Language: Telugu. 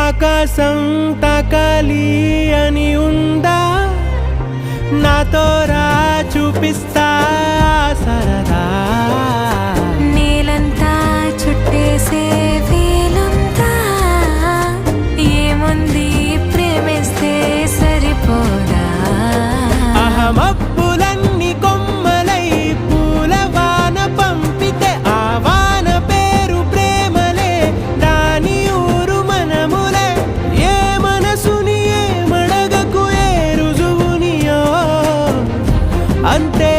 ఆకాశం తాకాలి అని ఉందా, నాతో రా చూపిస్తా సరదా. నేలంతా చుట్టేసే వేలుందా, ఏముంది ప్రేమిస్తే సరిపోదా. అహమప్పులన్నీ కొమ్మలై పూలవాన పంపితే ఆ వాన పేరు ప్రేమలే, దాని ఊరు మనములే. ఏ మనసుని ఏ మడగకు ఏ రుజువునియో అంతే